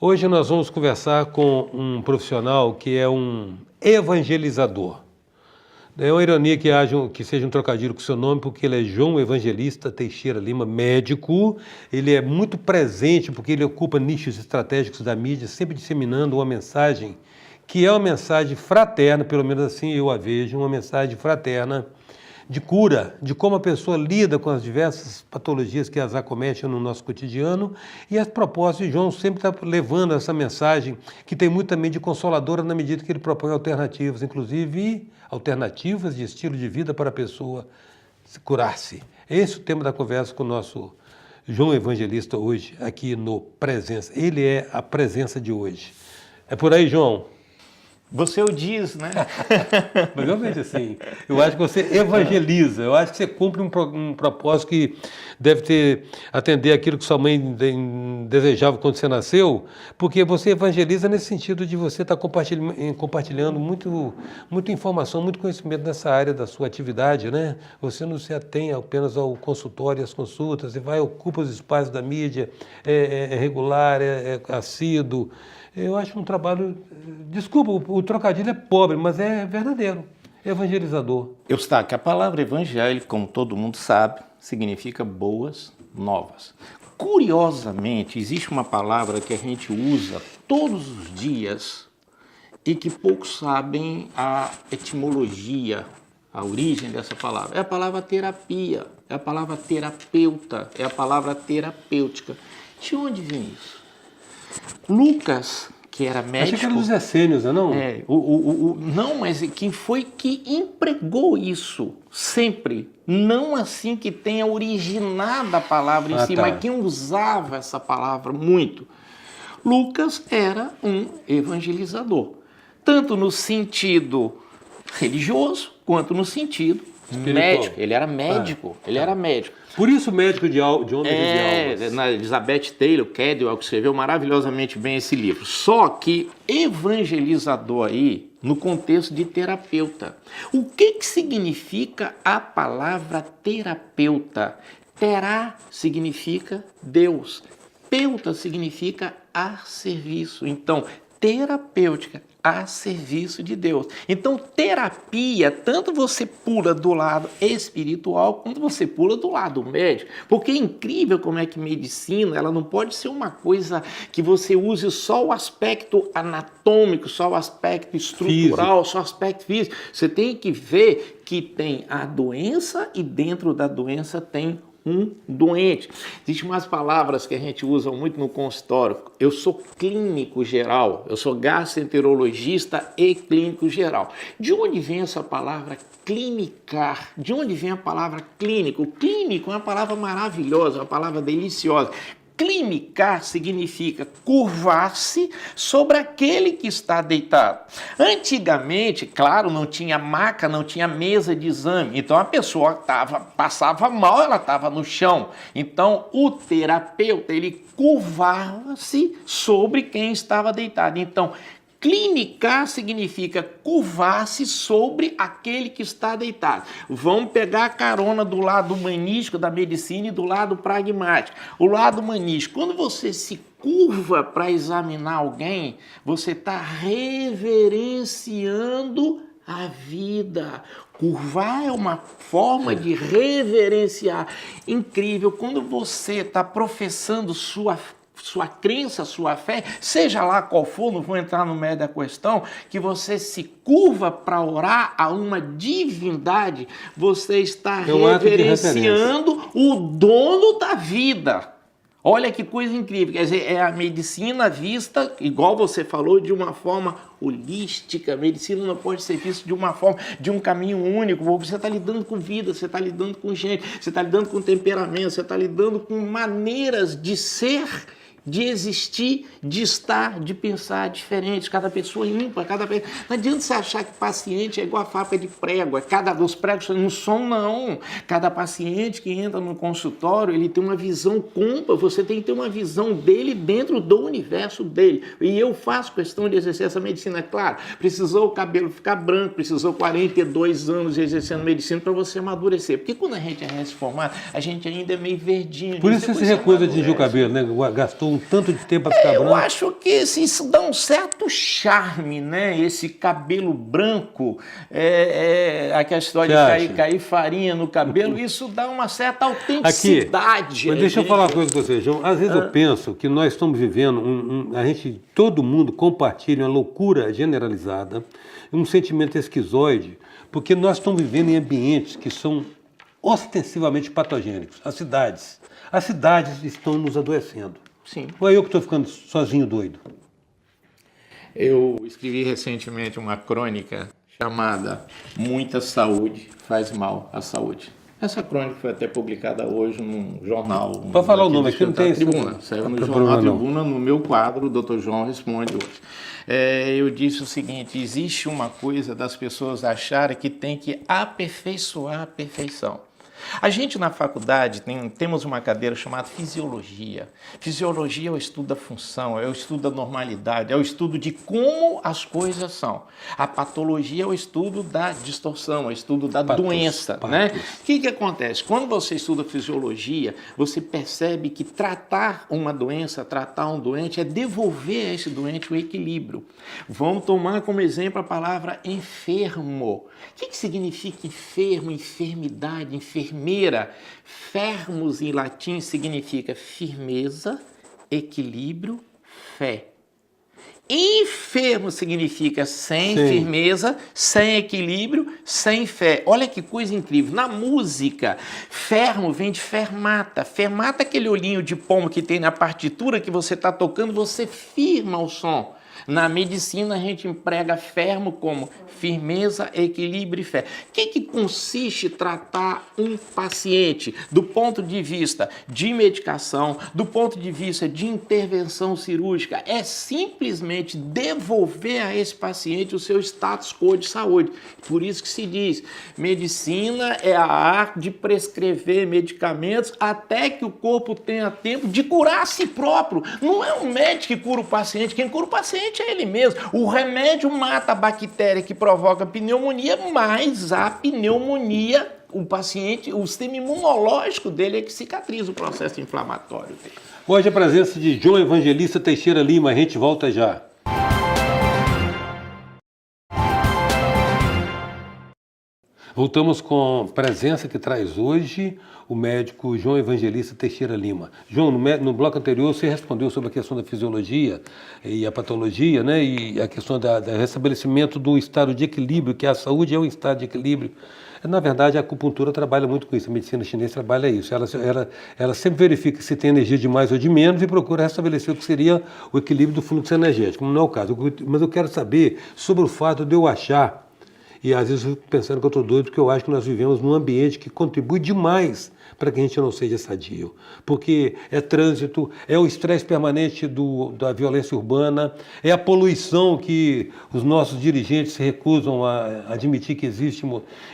Hoje nós vamos conversar com um profissional que é um evangelizador. É uma ironia que seja um trocadilho com o seu nome, porque ele é João Evangelista Teixeira Lima, médico. Ele é muito presente, porque ele ocupa nichos estratégicos da mídia, sempre disseminando uma mensagem que é uma mensagem fraterna, pelo menos assim eu a vejo, uma mensagem fraterna de cura, de como a pessoa lida com as diversas patologias que as acometem no nosso cotidiano. E as propostas de João sempre está levando essa mensagem, que tem muito também de consoladora, na medida que ele propõe alternativas, inclusive alternativas de estilo de vida para a pessoa curar-se. Esse é o tema da conversa com o nosso João Evangelista hoje, aqui no Presença. Ele é a presença de hoje. É por aí, João? Você o diz, né? Mas realmente assim, eu acho que você evangeliza, eu acho que você cumpre um propósito que deve atender aquilo que sua mãe desejava quando você nasceu, porque você evangeliza nesse sentido de você estar compartilhando muita informação, muito conhecimento nessa área da sua atividade, né? Você não se atém apenas ao consultório e às consultas, você vai, ocupa os espaços da mídia, é regular, é assíduo. Eu acho um trabalho, desculpa, o trocadilho é pobre, mas é verdadeiro, evangelizador. Eustáquio, a palavra evangélico, como todo mundo sabe, significa boas novas. Curiosamente, existe uma palavra que a gente usa todos os dias e que poucos sabem a etimologia, a origem dessa palavra. É a palavra terapia, é a palavra terapeuta, é a palavra terapêutica. De onde vem isso? Lucas, que era médico... Achei que era dos essênios, não? Não, mas quem foi que empregou isso sempre? Não assim que tenha originado a palavra em si, tá. Mas quem usava essa palavra muito. Lucas era um evangelizador, tanto no sentido religioso, quanto no sentido espiritual. Médico. Ele era médico, era médico. Por isso médico de homens e de almas. Na Elizabeth Taylor Cadwell, que escreveu maravilhosamente bem esse livro. Só que evangelizador aí, no contexto de terapeuta. O que significa a palavra terapeuta? Terá significa Deus. Peuta significa a serviço. Então, terapêutica a serviço de Deus. Então, terapia, tanto você pula do lado espiritual, quanto você pula do lado médico. Porque é incrível como é que medicina, ela não pode ser uma coisa que você use só o aspecto anatômico, só o aspecto estrutural, só o aspecto físico. Você tem que ver que tem a doença e dentro da doença tem um doente. Existem umas palavras que a gente usa muito no consultório. Eu sou clínico geral, eu sou gastroenterologista e clínico geral. De onde vem essa palavra clinicar? De onde vem a palavra clínico? Clínico é uma palavra maravilhosa, uma palavra deliciosa. Clinicar significa curvar-se sobre aquele que está deitado. Antigamente, claro, não tinha maca, não tinha mesa de exame. Então a pessoa passava mal, ela estava no chão. Então o terapeuta, ele curvava-se sobre quem estava deitado. Então, clinicar significa curvar-se sobre aquele que está deitado. Vamos pegar a carona do lado humanístico da medicina e do lado pragmático. O lado humanístico, quando você se curva para examinar alguém, você está reverenciando a vida. Curvar é uma forma de reverenciar. Incrível, quando você está professando sua crença, sua fé, seja lá qual for, não vou entrar no meio da questão, que você se curva para orar a uma divindade, você está reverenciando o dono da vida. Olha que coisa incrível, quer dizer, é a medicina vista, igual você falou, de uma forma holística. A medicina não pode ser vista de uma forma, de um caminho único. Você está lidando com vida, você está lidando com gente, você está lidando com temperamento, você está lidando com maneiras de ser, de existir, de estar, de pensar diferentes. Cada pessoa é ímpar, não adianta você achar que paciente é igual a fábrica de prego, os pregos não são, não. Cada paciente que entra no consultório, ele tem uma visão cômplice, você tem que ter uma visão dele dentro do universo dele. E eu faço questão de exercer essa medicina, claro. Precisou o cabelo ficar branco, precisou 42 anos exercendo medicina para você amadurecer. Porque quando a gente é recém-formado, a gente ainda é meio verdinho. Por isso você se recusa de tingir o cabelo, né? Gastou tanto de tempo para ficar Eu branco? acho que isso dá um certo charme, né? Esse cabelo branco, aquela história de cair farinha no cabelo, isso dá uma certa autenticidade. Mas deixa eu falar uma coisa com você, João. Às vezes eu penso que nós estamos vivendo, todo mundo compartilha uma loucura generalizada, um sentimento esquizoide, porque nós estamos vivendo em ambientes que são ostensivamente patogênicos. As cidades estão nos adoecendo. Sim. Ou é eu que estou ficando sozinho doido? Eu escrevi recentemente uma crônica chamada Muita Saúde Faz Mal à Saúde. Essa crônica foi até publicada hoje num jornal. Pode falar o nome, aqui não tem Tribuna. Saiu no jornal Tribuna, no meu quadro, o Dr. João Responde hoje. Eu disse o seguinte: existe uma coisa das pessoas acharem que tem que aperfeiçoar a perfeição. A gente na faculdade temos uma cadeira chamada fisiologia. Fisiologia é o estudo da função, é o estudo da normalidade, é o estudo de como as coisas são. A patologia é o estudo da distorção, é o estudo da doença. Né? O que acontece? Quando você estuda fisiologia, você percebe que tratar uma doença, tratar um doente, é devolver a esse doente o equilíbrio. Vamos tomar como exemplo a palavra enfermo. O que significa enfermo, enfermidade, enfermeira? Fermus em latim significa firmeza, equilíbrio, fé. Enfermo significa sem firmeza, sem equilíbrio, sem fé. Olha que coisa incrível. Na música, fermo vem de fermata. Fermata é aquele olhinho de pombo que tem na partitura que você está tocando, você firma o som. Na medicina, a gente emprega fermo como firmeza, equilíbrio e fé. O que consiste tratar um paciente do ponto de vista de medicação, do ponto de vista de intervenção cirúrgica? É simplesmente devolver a esse paciente o seu status quo de saúde. Por isso que se diz, medicina é a arte de prescrever medicamentos até que o corpo tenha tempo de curar a si próprio. Não é um médico que cura o paciente, quem cura o paciente é ele mesmo. O remédio mata a bactéria que provoca pneumonia, mas a pneumonia, o paciente, o sistema imunológico dele é que cicatriza o processo inflamatório dele. Hoje a presença de João Evangelista Teixeira Lima, a gente volta já. Voltamos com a presença que traz hoje o médico João Evangelista Teixeira Lima. João, no bloco anterior você respondeu sobre a questão da fisiologia e a patologia, né? E a questão do restabelecimento do estado de equilíbrio, que a saúde é um estado de equilíbrio. Na verdade, a acupuntura trabalha muito com isso, a medicina chinesa trabalha isso. Ela sempre verifica se tem energia de mais ou de menos e procura restabelecer o que seria o equilíbrio do fluxo energético. Não é o caso, mas eu quero saber sobre o fato de eu achar, e às vezes eu fico pensando que eu estou doido, porque eu acho que nós vivemos num ambiente que contribui demais para que a gente não seja sadio. Porque é trânsito, é o estresse permanente da violência urbana, é a poluição que os nossos dirigentes se recusam a admitir que existe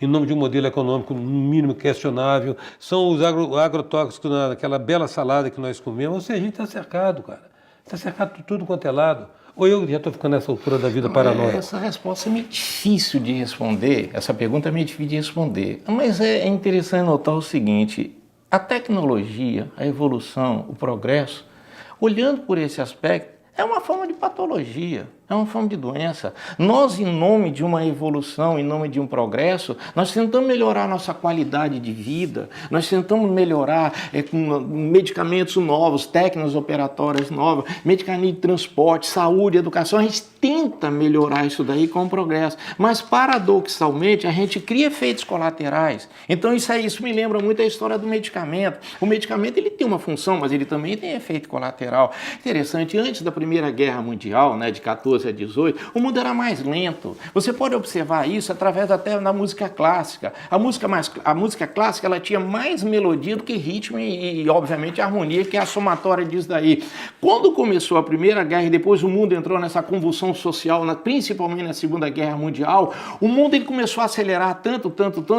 em nome de um modelo econômico no mínimo questionável, são os agrotóxicos naquela bela salada que nós comemos. Ou seja, a gente está cercado, cara. Está cercado de tudo quanto é lado. Ou eu já estou ficando nessa altura da vida paranoica? Essa resposta é meio difícil de responder, essa pergunta é meio difícil de responder. Mas é interessante notar o seguinte, a tecnologia, a evolução, o progresso, olhando por esse aspecto, é uma forma de patologia, é uma forma de doença. Nós, em nome de uma evolução, em nome de um progresso, nós tentamos melhorar a nossa qualidade de vida, nós tentamos melhorar com medicamentos novos, técnicas operatórias novas, medicamentos de transporte, saúde, educação, a gente tenta melhorar isso daí com o progresso, mas paradoxalmente a gente cria efeitos colaterais. Então isso me lembra muito a história do medicamento. O medicamento ele tem uma função, mas ele também tem efeito colateral. Interessante, antes da Primeira Guerra Mundial, né, de 14 a 18, o mundo era mais lento. Você pode observar isso através até da música clássica. A música clássica ela tinha mais melodia do que ritmo e obviamente, harmonia, que é a somatória disso daí. Quando começou a Primeira Guerra e depois o mundo entrou nessa convulsão revolução social, principalmente na Segunda Guerra Mundial, o mundo ele começou a acelerar tanto,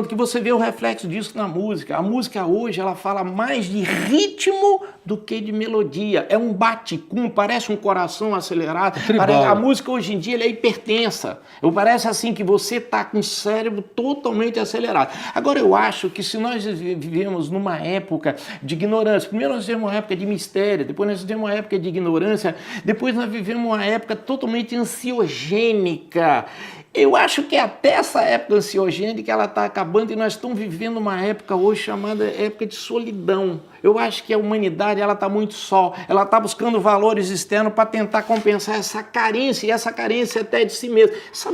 que você vê o reflexo disso na música. A música hoje, ela fala mais de ritmo do que de melodia. É um bate-cum, parece um coração acelerado. A música hoje em dia ela é hipertensa. Parece assim que você está com o cérebro totalmente acelerado. Agora, eu acho que se nós vivemos numa época de ignorância, primeiro nós vivemos uma época de mistério, depois nós vivemos uma época de ignorância, depois nós vivemos uma época totalmente ansiogênica. Eu acho que até essa época ansiogênica ela está acabando e nós estamos vivendo uma época hoje chamada época de solidão. Eu acho que a humanidade ela está muito só, ela está buscando valores externos para tentar compensar essa carência, e essa carência até de si mesma. Isso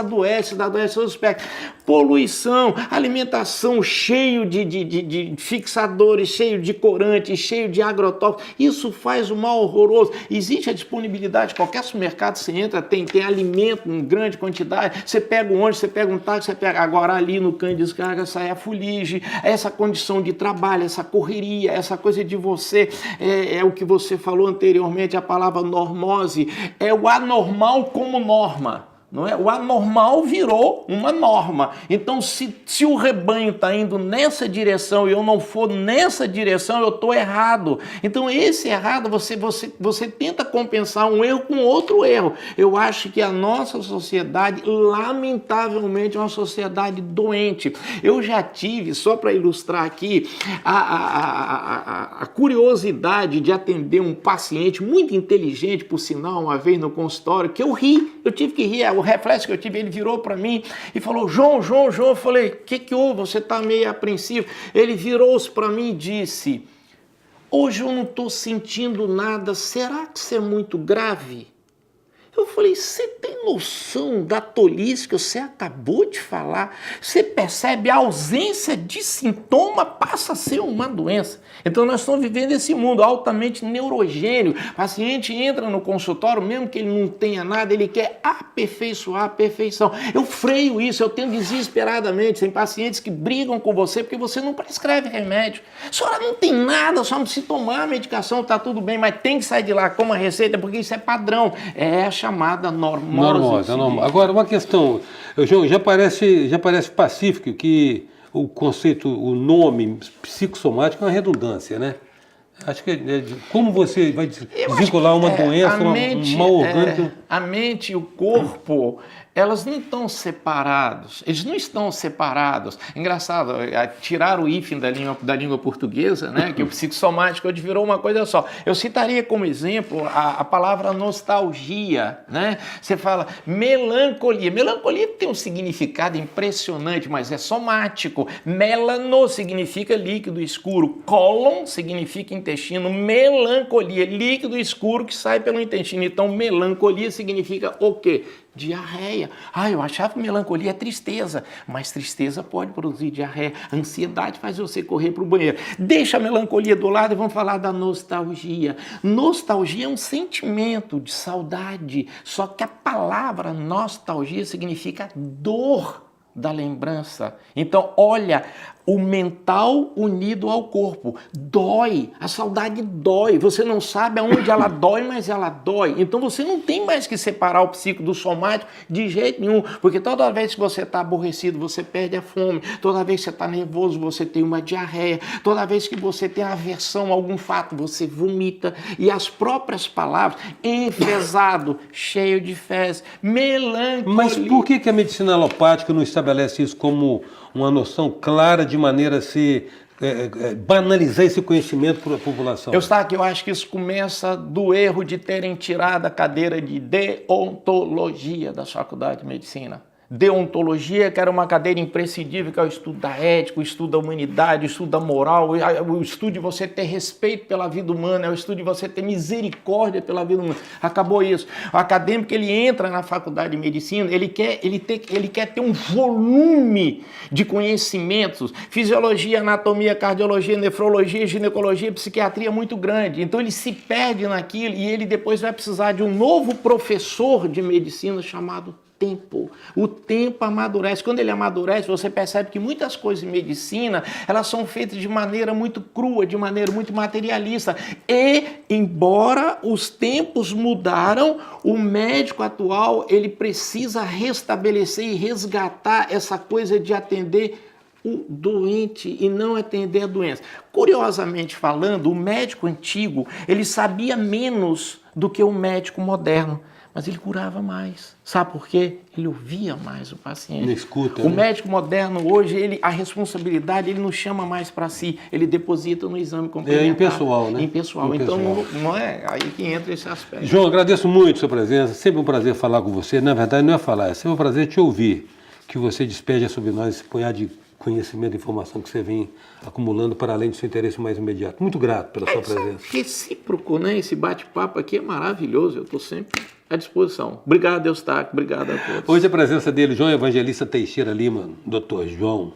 adoece os aspectos. Poluição, alimentação cheio de fixadores, cheio de corantes, cheio de agrotóxicos, isso faz um mal horroroso. Existe a disponibilidade, qualquer supermercado você entra, tem alimento em grande quantidade, você pega um ônibus, você pega um táxi, você pega agora ali no cano de descarga, sai a fuligem, essa condição de trabalho, essa correria, essa coisa de você, é o que você falou anteriormente, a palavra normose, é o anormal como norma. Não é? O anormal virou uma norma. Então, se o rebanho está indo nessa direção e eu não for nessa direção, eu estou errado. Então, esse errado, você tenta compensar um erro com outro erro. Eu acho que a nossa sociedade, lamentavelmente, é uma sociedade doente. Eu já tive, só para ilustrar aqui, a curiosidade de atender um paciente muito inteligente, por sinal, uma vez no consultório, que eu tive que rir. O reflexo que eu tive, ele virou para mim e falou, João, eu falei, o que houve? Você está meio apreensivo. Ele virou-se para mim e disse, hoje eu não estou sentindo nada, será que isso é muito grave? Eu falei, você tem noção da tolice que você acabou de falar? Você percebe a ausência de sintoma passa a ser uma doença. Então nós estamos vivendo esse mundo altamente neurogênio. O paciente entra no consultório, mesmo que ele não tenha nada, ele quer aperfeiçoar a perfeição. Eu freio isso, eu tenho desesperadamente. Tem pacientes que brigam com você porque você não prescreve remédio. A senhora não tem nada, só não precisa tomar a medicação, está tudo bem, mas tem que sair de lá com uma receita porque isso é padrão. É a chamada normose. Agora, uma questão, João, já parece pacífico que o conceito, o nome psicossomático é uma redundância, né? Acho que como você vai desvincular uma doença, um mal orgânico... A mente e o corpo, elas não estão separados, eles não estão separados. Engraçado, tirar o hífen da língua portuguesa, né, que o psicossomático hoje virou uma coisa só. Eu citaria como exemplo a palavra nostalgia, né? Você fala melancolia. Melancolia tem um significado impressionante, mas é somático. Melano significa líquido escuro, cólon significa intestino, melancolia, líquido escuro que sai pelo intestino. Então, melancolia significa o quê? Diarreia. Eu achava que melancolia é tristeza, mas tristeza pode produzir diarreia. Ansiedade faz você correr para o banheiro. Deixa a melancolia do lado e vamos falar da nostalgia. Nostalgia é um sentimento de saudade, só que a palavra nostalgia significa dor da lembrança. Então, olha, o mental unido ao corpo dói, a saudade dói, você não sabe aonde ela dói, mas ela dói. Então você não tem mais que separar o psíquico do somático de jeito nenhum, porque toda vez que você está aborrecido, você perde a fome, toda vez que você está nervoso, você tem uma diarreia, toda vez que você tem aversão a algum fato, você vomita, e as próprias palavras, enfesado, cheio de fezes, melancolia. Mas por que a medicina alopática não estabelece isso como uma noção clara de maneira a se banalizar esse conhecimento para a população? Eu acho que isso começa do erro de terem tirado a cadeira de deontologia da Faculdade de Medicina. Deontologia, que era uma cadeira imprescindível, que é o estudo da ética, o estudo da humanidade, o estudo da moral, o estudo de você ter respeito pela vida humana, é o estudo de você ter misericórdia pela vida humana. Acabou isso. O acadêmico, ele entra na faculdade de medicina, ele quer ter um volume de conhecimentos, fisiologia, anatomia, cardiologia, nefrologia, ginecologia, psiquiatria muito grande. Então ele se perde naquilo e ele depois vai precisar de um novo professor de medicina chamado tempo. O tempo amadurece. Quando ele amadurece, você percebe que muitas coisas em medicina, elas são feitas de maneira muito crua, de maneira muito materialista. E, embora os tempos mudaram, o médico atual, ele precisa restabelecer e resgatar essa coisa de atender o doente e não atender a doença. Curiosamente falando, o médico antigo, ele sabia menos do que o médico moderno, mas ele curava mais. Sabe por quê? Ele ouvia mais o paciente. Ele escuta, o né? médico moderno, hoje, a responsabilidade, ele não chama mais para si, ele deposita no exame complementar. É impessoal, né? Impessoal. Então, não é aí que entra esse aspecto. João, agradeço muito a sua presença. Sempre um prazer falar com você. Na verdade, não é falar, é sempre um prazer te ouvir. Que você despeja sobre nós esse punhado de conhecimento e informação que você vem acumulando para além do seu interesse mais imediato. Muito grato pela sua presença. Recíproco, né? Esse bate-papo aqui é maravilhoso. Eu estou sempre à disposição. Obrigado, Eustáquio. Obrigado a todos. Hoje a presença dele, João Evangelista Teixeira Lima, doutor João.